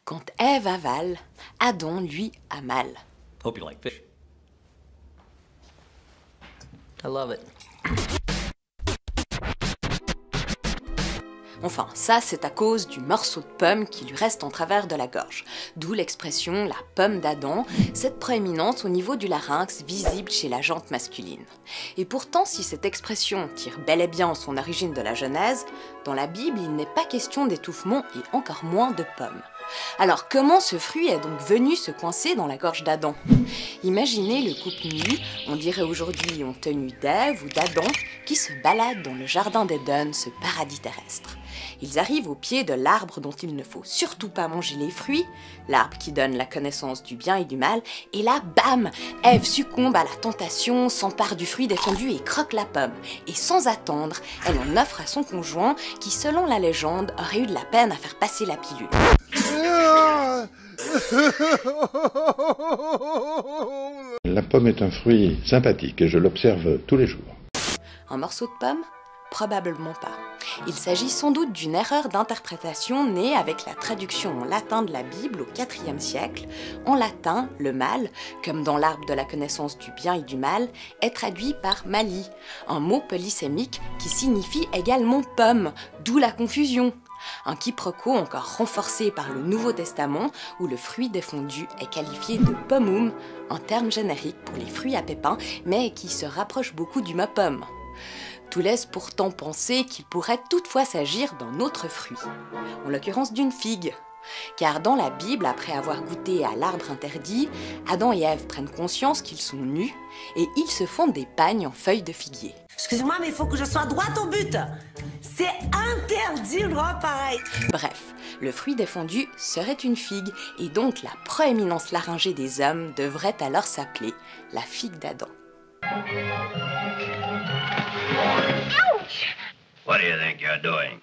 Quand Ève avale, Adam, lui, a mal. Hope you like fish. I love it. Enfin, ça c'est à cause du morceau de pomme qui lui reste en travers de la gorge. D'où l'expression « la pomme d'Adam », cette proéminence au niveau du larynx visible chez la jante masculine. Et pourtant, si cette expression tire bel et bien son origine de la Genèse, dans la Bible il n'est pas question d'étouffement et encore moins de pommes. Alors comment ce fruit est donc venu se coincer dans la gorge d'Adam? Imaginez le couple nu, on dirait aujourd'hui en tenue d'Ève ou d'Adam, qui se baladent dans le jardin d'Éden, ce paradis terrestre. Ils arrivent au pied de l'arbre dont il ne faut surtout pas manger les fruits, l'arbre qui donne la connaissance du bien et du mal, et là, bam! Ève succombe à la tentation, s'empare du fruit défendu et croque la pomme. Et sans attendre, elle en offre à son conjoint qui, selon la légende, aurait eu de la peine à faire passer la pilule. La pomme est un fruit sympathique et je l'observe tous les jours. Un morceau de pomme? Probablement pas. Il s'agit sans doute d'une erreur d'interprétation née avec la traduction en latin de la Bible au IVe siècle. En latin, le mal, comme dans l'arbre de la connaissance du bien et du mal, est traduit par mali, un mot polysémique qui signifie également pomme, d'où la confusion. Un quiproquo encore renforcé par le Nouveau Testament où le fruit défendu est qualifié de pomum, un terme générique pour les fruits à pépins, mais qui se rapproche beaucoup du mot pomme. Tout laisse pourtant penser qu'il pourrait toutefois s'agir d'un autre fruit, en l'occurrence d'une figue. Car dans la Bible, après avoir goûté à l'arbre interdit, Adam et Ève prennent conscience qu'ils sont nus et ils se font des pagnes en feuilles de figuier. Excuse-moi, mais il faut que je sois droite au but. C'est interdit le droit pareil. Bref, le fruit défendu serait une figue, et donc la proéminence laryngée des hommes devrait alors s'appeler la figue d'Adam. Ouch! What do you think you're doing?